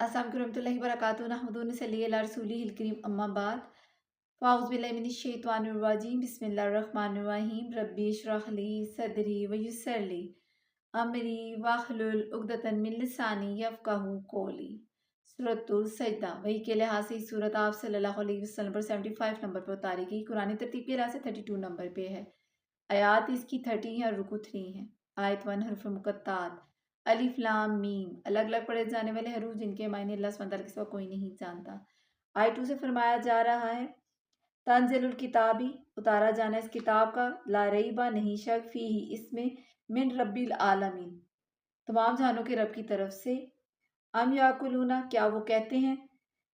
अस्सलाम वालेकुम रहमतुल्लाहि व बरकातुहू नहमदुहु व नसल्ली अला रसूलिहिल करीम अम्मा बाद फ़ाऊज़ु बिल्लाहि मिनश शैतानिर रजीम बिस्मिल्लाहिर रहमानिर रहीम रब्बी इश्रह ली सदरी व यस्सिर ली अमरी वाहलुल उक़दतन मिन लिसानी यफ़क़हू क़ौली। सूरतुल सजदा वही के लिहाज से सूरत आप सल्लल्लाहु अलैहि वसल्लम पर 75 नंबर पर उतारी गई। कुरानी तरतीब के लिहाज से 32 नंबर पे है। आयात इसकी 30 है और रुकू 3 है। आयत 1 हर्फ मुक़त्तात अलिफ लाम मीम अलग अलग पढ़े जाने वाले हरूफ जिनके मायने अल्लाह सुब्हानहू तआला के सिवा कोई नहीं जानता। आयत 2 से फरमाया जा रहा है तंज़िलुल किताबी उतारा जाना इस किताब का, ला रईबा नहीं शक फीही इसमें, मिन रब्बिल आलमीन तमाम जहानों के रब की तरफ से। अम याकुलूना क्या वो कहते हैं,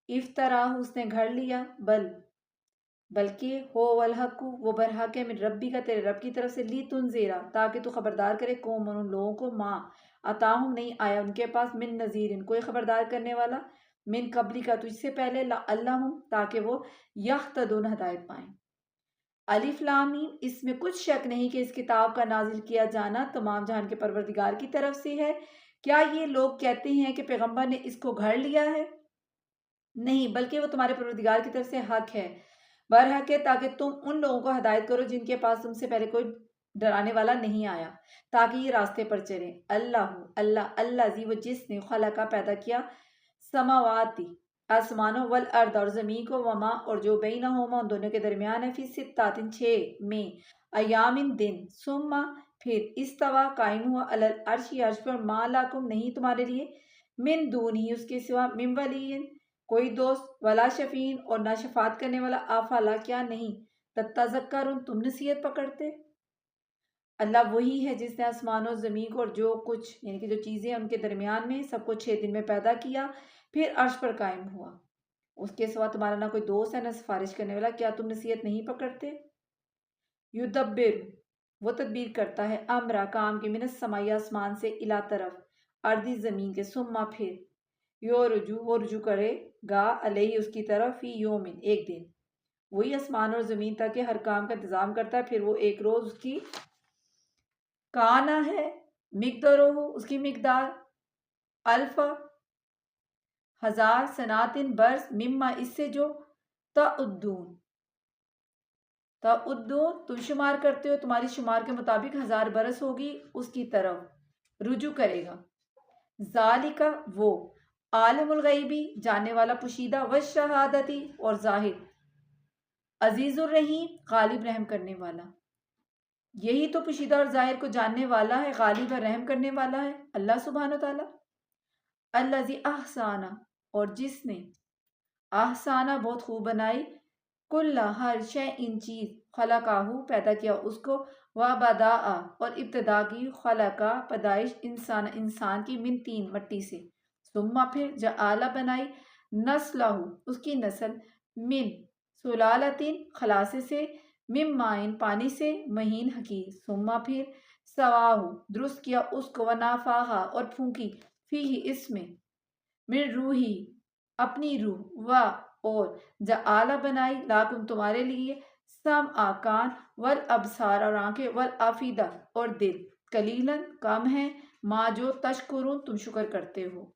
इफ्तराहु उसने घर लिया, बल्कि हो वल हक़्क़ु वो बरहक है, मिन रब्बी का तेरे रब की तरफ से, ली तुनज़िरा ताकि तू खबरदार करे कौम उन लोगों को, माँ अताहुम नहीं आया उनके पास, मिन नज़ीरिन कोई खबरदार करने वाला, मिन कबली का तुझसे पहले, लअल्लहुम ताकि वो यहतदून हदायत पाएं। अलिफ लाम मीम इसमें कुछ शक नहीं कि इस किताब का नाजिल किया जाना तमाम जहान के परवरदिगार की तरफ से है। क्या ये लोग कहते हैं कि पैगंबर ने इसको घर लिया है? नहीं, बल्कि वो तुम्हारे परवरदिगार की तरफ से हक है, बरहक है ताकि तुम उन लोगों को हदायत करो जिनके पास तुमसे पहले कोई डराने वाला नहीं आया, ताकि ये रास्ते पर चले। अल्लाह जी वो जिसने खला का पैदा किया, समावाती आसमानों, वल अर्द और ज़मीन को, वमा और जो बैनहुमा उन दोनों के दरमियान है, फी सित्तातिन 6 में, अयामिन दिन, सुम्मा फिर इस्तवा कायम हुआ, अलल अर्श अर्श पर, मा लाकुम नहीं तुम्हारे लिए, मिन दून ही उसके सिवा, मिन वलीयिन कोई दोस्त, वला शफीन और ना शफात करने वाला, आफाला क्या नहीं, तत्तज़क्करुन तुम नसीहत पकड़ते। अल्लाह वही है जिसने आसमानों ज़मीन को और जो कुछ यानी कि जो चीज़ें उनके दरमियान में सबको 6 दिन में पैदा किया, फिर अर्श पर कायम हुआ। उसके सिवा तुम्हारा ना कोई दोस्त है ना सिफारिश करने वाला, क्या तुम नसीहत नहीं पकड़ते। युदब्बिर वो तदबीर करता है, अमरा काम के, मिनस समाई आसमान से, इला तरफ, अर्दी ज़मीन के, सुम्मा फिर, यो रुजू वो रुजू करेगा, अलही उसकी तरफ, फी योमिन एक दिन, वही आसमान और ज़मीन तक के हर काम का इंतज़ाम करता है, फिर वो एक रोज़ उसकी काना है, मिकदरो उसकी मिकदार, अल्फा हजार, सनातिन बर्स, मिम्मा इससे जो, तउद्दून तुम शुमार करते हो, तुम्हारी शुमार के मुताबिक 1000 बरस होगी, उसकी तरफ रुजू करेगा। ज़ालिका वो, आलिमुल गैबी जानने वाला पुशीदा, व शहादती और जाहिर, अजीज़ुर रहीम गालिब रहम करने वाला। यही तो पुशीदा और जाहिर को जानने वाला है, गालिब और रहम करने वाला है अल्लाह सुब्हानहू तआला। अल्लाजी अहसाना और जिसने, अहसाना बहुत खूब बनाई, कुल्ला हर शय इन चीज़, खलकाहू पैदा किया उसको, व बदाआ और इब्तदा की, खलका पैदाइश, इंसान की, मिन तीन मट्टी से, सुम्मा फिर जआला बनाई, नस्लहू उसकी नस्ल, मिन सुलालतिन खलासे से, मिम माइन पानी से, महीन हकीर, सुम्मा फिर सवाहू दुरुस्त किया उसको, व नाफाहा और फूंकी, फीही इसमें, मिन रूही अपनी रूह, व और जआला बनाई, लाकुम तुम्हारे लिए, सम आकान, वल अबसार और आंखें, वल अफीदा और दिल, कलीलन कम है, माँ जो तशकुरून तुम शुक्र करते हो।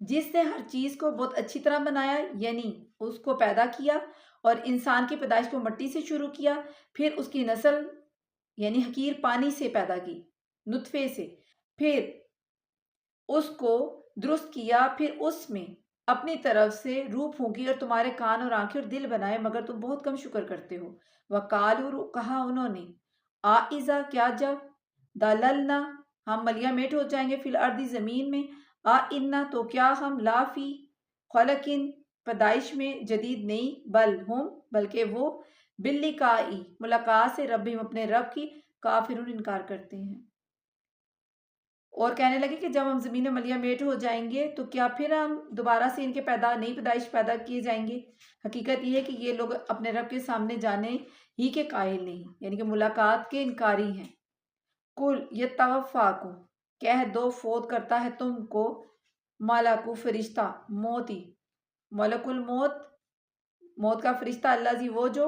जिसने हर चीज को बहुत अच्छी तरह बनाया, यानी उसको पैदा किया और इंसान की पैदाइश को मिट्टी से शुरू किया, फिर उसकी नस्ल यानी हकीर पानी से पैदा की, नुतफे से, फिर उसको दुरुस्त किया, फिर उसमें अपनी तरफ से रूह फूंकी और तुम्हारे कान और आंखें और दिल बनाए, मगर तुम बहुत कम शुक्र करते हो। वकालू कहा उन्होंने, आइजा क्या जब, दललना हम मलिया मेट हो जाएंगे, फिल अर्दी जमीन में, आ इन्ना तो क्या हम, लाफी खलकिन पैदाइश में, जदीद नहीं, बल्कि वो, बिल्ली काई मुलाकात से, रब्बी अपने रब की, काफिरून इनकार करते हैं। और कहने लगे कि जब हम ज़मीन में मलिया मेट हो जाएंगे तो क्या फिर हम दोबारा से इनके नई पैदाइश पैदा किए जाएंगे। हकीकत यह है कि ये लोग अपने रब के सामने जाने ही के कायल नहीं, यानी कि मुलाकात के इनकारी हैं। कुल ये तवफ़ाकु कह दो, फौत करता है तुमको, मलकु फरिश्ता, मौत ही, मलकुल मौत का फरिश्ता, अल्लाह जी वो जो,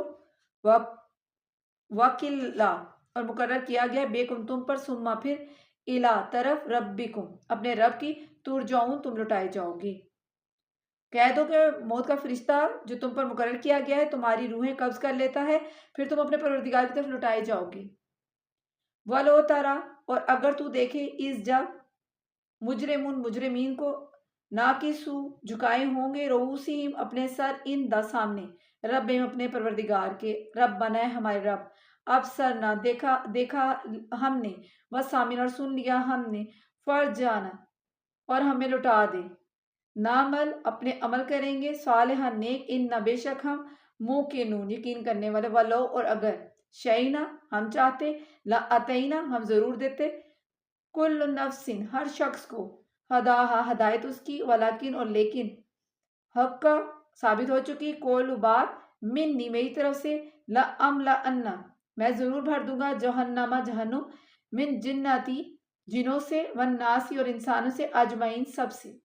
वकीला और मुकर्रर किया गया, बेकुम तुम पर, सुम्मा फिर, इला तरफ, रब्बिकुम अपने रब की, तुरजाऊन, तुम लौटाए जाओगे। कह दो कि मौत का फरिश्ता जो तुम पर मुकर्रर किया गया है तुम्हारी रूहें कब्ज कर लेता है, फिर तुम अपने परवरदिगार की तरफ लौटाए जाओगे। वलो तारा, और अगर तू देखे इस जब मुजरिमुन मुजरिमीन को नाकिसू झुकाए होंगे रऊसीम अपने सर इन द सामने रब अपने परवरदिगार के, रब बनाए हमारे रब, अब सर ना देखा देखा हमने, वह सामिन और सुन लिया हमने, फर्ज जाना और हमें लौटा दे, नामल अपने अमल करेंगे, सालिहा नेक, इन न बेशक हम मुँह के नून यकीन करने वाले, वलो और अगर, शईना हम चाहते, ला अतईना हम जरूर देते, कुल नफ्सिन हर शख्स को, हदाहा हदायत उसकी, वलाकिन और लेकिन, हक का साबित हो चुकी, कोल बात, मिन्नी मेरी तरफ से, ला अमला अन्ना मैं जरूर भर दूंगा, जहन्नमा जहन्नुम, मिन जिन्नाती जिनों से, वन नासी और इंसानों से, अजमाइन सबसे,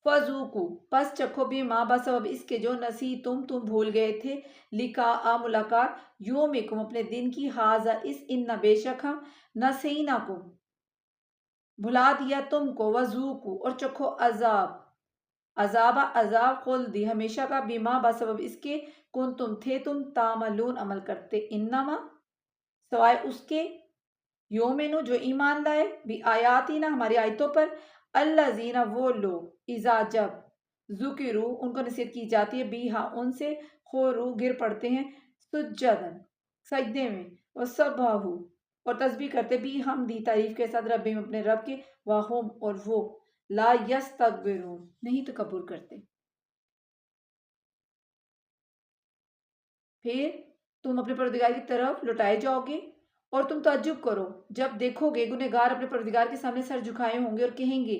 फजूकू पस चखो भी माँ बसब इसके जो नसी तुम भूल गए थे, लिका आ मुलाकात योमिकुम अपने दिन की, हाजा इस इन न बेशक हम नसीना को भुला दिया तुमको, वजूकू और चखो अजाब, अजाबा अजाब खुल्दी हमेशा का, बीमा बसबब इसके, कुन तुम तामलून अमल करते, इन्नमा सवाए उसके, योमिनु जो ईमान लाए, भी आयाती ना हमारी आयतों पर, अल्लाजीना वो लोग, इजा जब जुकिरू उनको नसीहत की जाती है, बीहा उनसे, खोरू गिर पड़ते हैं, सुज्जदन सजदे में, और सब्बाहू और तस्बीह करते भी हम दी तारीफ के साथ, रब अपने रब के, वाहुम और वो, ला यस्तकबिरून नहीं तकब्बुर करते। फिर तुम अपने परवरदिगार की तरफ लौटाए जाओगे और तुम ताज्जुब करो जब देखोगे गुनहगार अपने परवरदिगार के सामने सर झुकाए होंगे और कहेंगे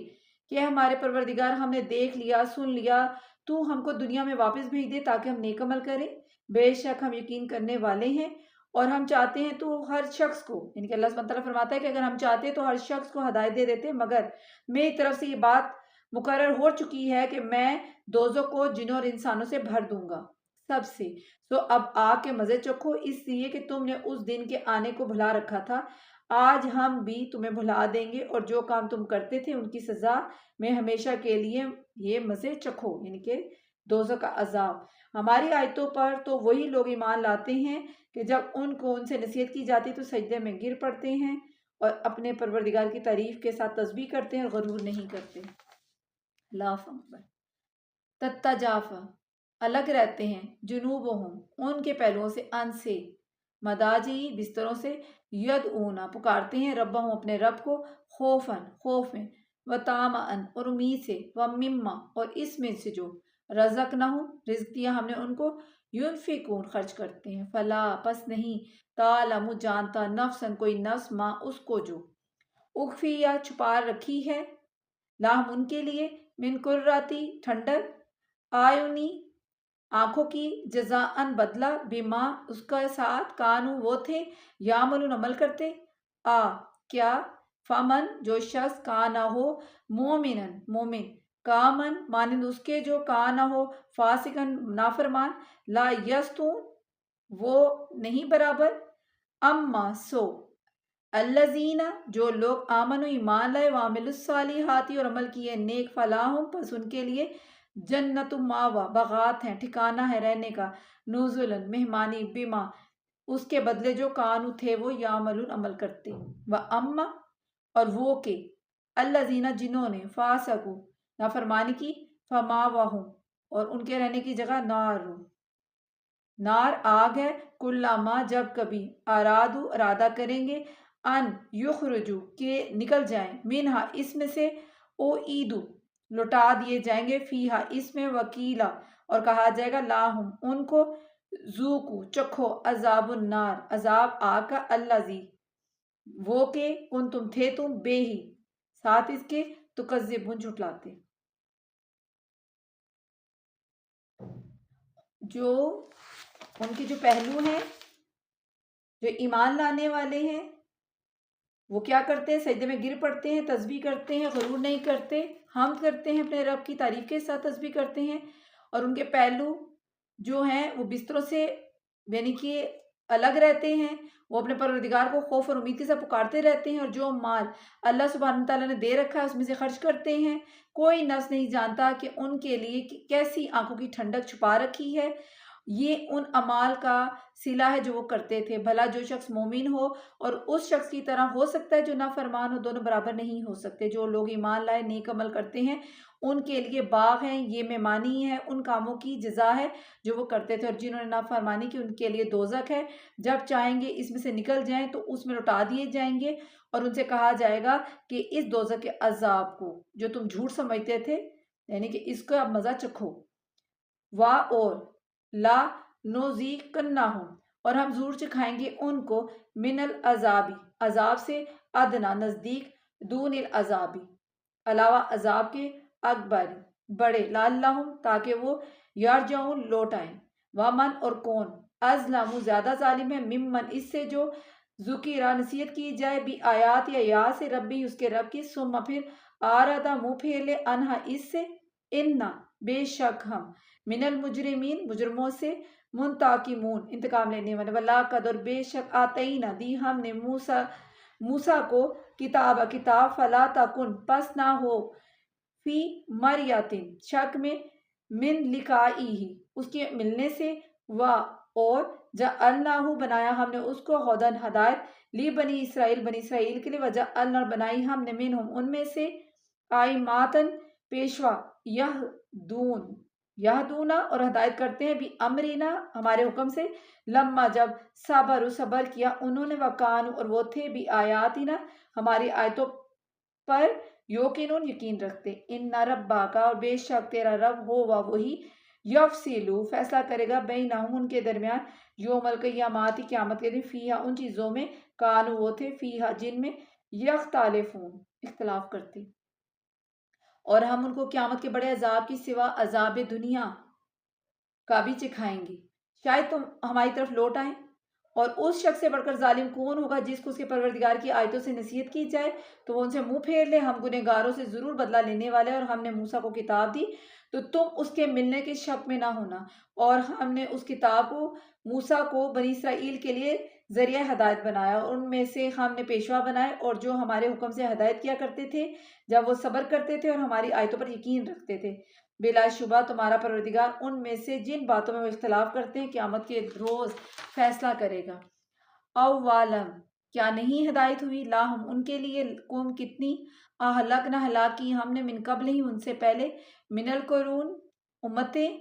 कि हमारे परवरदिगार हमने देख लिया सुन लिया, तू हमको दुनिया में वापस भेज दे ताकि हम नेक अमल करें, बेशक हम यकीन करने वाले हैं और हम चाहते हैं तो हर शख्स को, यानी कि अल्लाह सुब्हानहू तआला फरमाता है कि अगर हम चाहते तो हर शख्स को हदायत दे देते, मगर मेरी तरफ से ये बात मुकर्रर हो चुकी है कि मैं दोज़ख को जिनों और इंसानों से भर दूंगा सबसे। तो अब आके मजे चखो इसलिए कि तुमने उस दिन के आने को भुला रखा था, आज हम भी तुम्हें भुला देंगे और जो काम तुम करते थे उनकी सजा में हमेशा के लिए ये मजे चखो, यानी कि दोज़ख का अजाब। हमारी आयतों पर तो वही लोग ईमान लाते हैं कि जब उनको उनसे नसीहत की जाती तो सजदे में गिर पड़ते हैं और अपने परवरदिगार की तारीफ के साथ तस्बीह करते हैं और गरूर नहीं करते। लाफ तत्ता जाफा अलग रहते हैं, जुनूबहुम उनके पहलुओं से, अन से, मदाजी बिस्तरों से, यद ऊना पुकारते हैं, रब्बहुम अपने रब को, खौफन खौफ में, व तामअन और उम्मीद से, व मिम्मा और इसमें से जो रज़क़नाहुम रिज़्क़ दिया हमने उनको, युनफिकून खर्च करते हैं, फला पस नहीं, तालमु जानता, नफ्सन कोई नफ्स, माँ उसको जो, उख्फिया छुपा रखी है, लाहम उनके लिए, मिन कुर्राती ठंडक, आयुनी आंखों की, जजाअन बदला, बिमा उसका साथ, कानू वो थे, यामलून अमल करते, आ क्या, फमन जो शख्स, का ना हो, मोमिनन मोमिन, कामन मानिंद उसके जो, का ना हो, फासिकन नाफरमान, ला यस्तून वो नहीं बराबर, अम्मा सो, अल्लजीना जो लोग, आमनु ईमान लाए, वामिलुस्सालिहाती और अमल किए नेक, फलाहुम बस उनके लिए, जन्नतु मावा बगात हैं, ठिकाना है रहने का, नुजुलन मेहमानी, बिमा उसके बदले जो, कानू थे वो, यामलून अमल करते, व अम्मा और वो के, अल्लजीना जिन्होंने, फासकू नाफरमानी की, फमावाहुम और उनके रहने की जगह, नार आग है, कुल्लामा जब कभी, अरादू इरादा करेंगे, अन युखरुजू के निकल जाएं, मिनहा इसमें से, ओ ईदू लौटा दिए जाएंगे, फीहा इसमें, वकीला और कहा जाएगा, लाहुम उनको, जूकू चखो, अजाबुन नार अजाब आग का, अल्लाजी वो के, कुन तुम थे तुम बेही साथ इसके, तुकज़्ज़िबून झुटलाते। जो उनके जो पहलू हैं, जो ईमान लाने वाले हैं, वो क्या करते हैं, सजदे में गिर पड़ते हैं, तस्बीह करते हैं, गरूर नहीं करते, हम करते हैं, अपने रब की तारीफ के साथ तस्बीह करते हैं, और उनके पहलू जो हैं वो बिस्तरों से, यानी कि अलग रहते हैं, वो अपने परवरदिगार को खौफ और उम्मीद के साथ पुकारते रहते हैं और जो माल अल्लाह सुब्हानहू व तआला ने दे रखा है उसमें से खर्च करते हैं। कोई नफ्स नहीं जानता कि उनके लिए कैसी आंखों की ठंडक छुपा रखी है। ये उन अमाल का सिला है जो वो करते थे। भला जो शख्स मोमिन हो और उस शख्स की तरह हो सकता है जो नाफरमान हो, दोनों बराबर नहीं हो सकते। जो लोग ईमान लाए नेक अमल करते हैं उनके लिए बाग हैं, ये मेहमानी है, उन कामों की जजा है जो वो करते थे। और जिन्होंने नाफरमानी की उनके लिए दोजक है, जब चाहेंगे इसमें से निकल जाएं तो उसमें लौटा दिए जाएंगे और उनसे कहा जाएगा कि इस दोजक के अजाब को जो तुम झूठ समझते थे, यानी कि इसको अब मजा चखो। वाह और ला नोजी कन्ना हूँ, और हम जरूर चखाएंगे उनको मिनल अजाबी, अजाब से, अदना नजदीक, दूनिल अजाबी, अलावा अजाब के, अकबर बड़े, लाल्लाहुम ताकि वो यार जाऊं लौट आए। वामन और कौन, अजलामु ज्यादा जालिम है, मिम्मन इससे जो जुकीरा नसीहत की जाए भी आयात या याद से रब्बी उसके रब की, सुम्मा फिर आरदा मुंह फेर ले अनहा इससे, इन्ना बेशक हम, मिनल मुजरिमीन मुजरमों से, मुनताकिमून इंतकाम लेने वाले, वला कदर बेशक आतईना दी हमने मूसा मूसा को किताब फला तकुन पस ना हो, फी मरियातिन शक में, मिन लिकाई ही उसके मिलने से, व और जअल्नाहु बनाया हमने उसको हुदन हदायत, ली बनी इसराइल के लिए, वजह अल्लाह बनाई हमने मिनहुम उनमें से, आई मातन पेशवा, यह दूना और हदायत करते हैं भी अमरीना हमारे हुक्म से, लम्मा जब सबर किया उन्होंने, वकान और वो थे भी आयातिना हमारी आयतों पर योकिनुन यकीन रखते। इन रब्बा का और बेशक तेरा रब हो वही, यफसिलु फैसला करेगा बैनहुम उनके दरमियान, योमल क़ियामत क़यामत के दिन, फीहा उन चीज़ों में, कानू वो थे, फीहा जिनमें, यख्तालिफून इख्तलाफ करते। और हम उनको क़यामत के बड़े अजाब की सिवा अजाब दुनिया का भी चिखाएंगे, शायद तुम हमारी तरफ लौट आए। और उस शख्स से बढ़कर जालिम कौन होगा जिसको उसके परवरदिगार की आयतों से नसीहत की जाए तो वो उनसे मुंह फेर ले। हम गुनहगारों से जरूर बदला लेने वाले, और हमने मूसा को किताब दी तो तुम उसके मिलने के शक में ना होना। और हमने उस किताब को मूसा को बनी इसराइल के लिए जरिया हदायत बनाया, और उनमें से हमने पेशवा बनाए और जो हमारे हुक्म से हदायत किया करते थे जब वो सब्र करते थे और हमारी आयतों पर यकीन रखते थे। बिलाशुबा तुम्हारा परवरदिगार उनमें से जिन बातों में वो इख्तलाफ करते हैं क़यामत के रोज़ फैसला करेगा। अव्वालम क्या नहीं हिदायत हुई, लाहम उनके लिए, कौम कितनी, अहलक न हलाक की हमने, मिन कबल ही उनसे पहले, मिनल कुरून उम्मतें,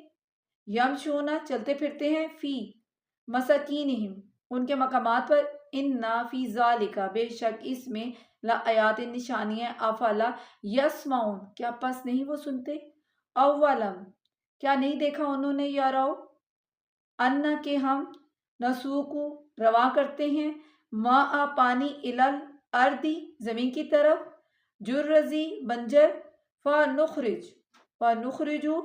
यमशूना चलते फिरते हैं, फी मसाकीनिहिम उनके मकामात पर, इन्ना फी ज़ालिका बेशक इसमें, ला आयात निशानियाँ, अफला यस्माउन क्या पस नहीं वो सुनते, अव्वलम क्या नहीं देखा उन्होंने, याराओ अन्ना के हम नसूकु रवा करते हैं, मा पानी, इलल अर्दी जमीन की तरफ, जुर्रजी बंजर, फ़नुखरिजु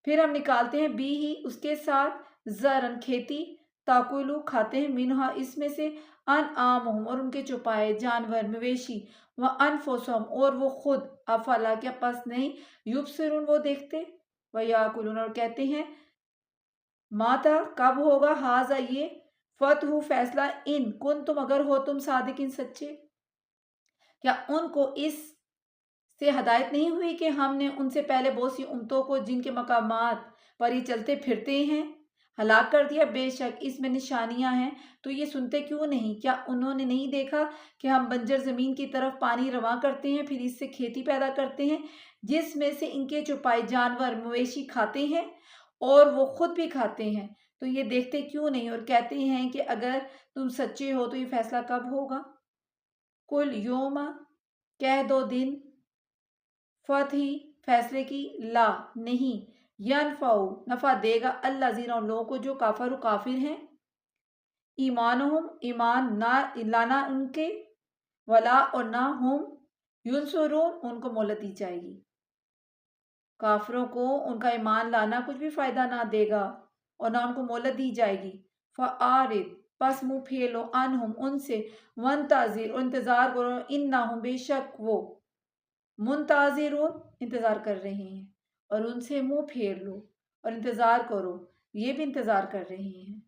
फिर हम निकालते हैं, बी ही उसके साथ, जरन खेती, ताकुलु खाते हैं, मिनहा इसमें से, अन आमहुम और उनके चौपाए जानवर मवेशी, व अनफुसहुम और वो खुद, अफला क्या पस नहीं, युबसिरुन वो देखते, व याकुलून और कहते हैं, माता कब होगा, हाजा ये, फतहु फैसला, इन कुन तुम अगर हो तुम सादिकिन सच्चे। क्या उनको इस से हदायत नहीं हुई कि हमने उनसे पहले बहुत सी उम्मतों को जिनके मकामात पर ये चलते फिरते हैं हलाक कर दिया, बेशक इसमें निशानियां हैं तो ये सुनते क्यों नहीं। क्या उन्होंने नहीं देखा कि हम बंजर ज़मीन की तरफ पानी रवा करते हैं, फिर इससे खेती पैदा करते हैं जिसमें से इनके चौपाई जानवर मवेशी खाते हैं और वो खुद भी खाते हैं, तो ये देखते क्यों नहीं और कहते हैं कि अगर तुम सच्चे हो तो ये फैसला कब होगा। कुल योमा कह दो दिन, फतही फैसले की, ला नहीं, यनफ़उ नफ़ा देगा, अल्लाज़ीना उन लोगों को जो काफिर काफिर हैं, ईमानहुम ईमान ना लाना उनके, वला और ना हम युनसरून उनको मोहलत दी जाएगी। काफिरों को उनका ईमान लाना कुछ भी फायदा ना देगा और ना उनको मोहलत दी जाएगी। फ़आरिद पस मुँह फेलो, अनहुम उनसे, वंताज़िर और इंतज़ार करो, इन्नहुम बेशक वो, मुंताज़िरून इंतज़ार कर रहे हैं, और उनसे मुंह फेर लो और इंतज़ार करो, ये भी इंतज़ार कर रहे हैं।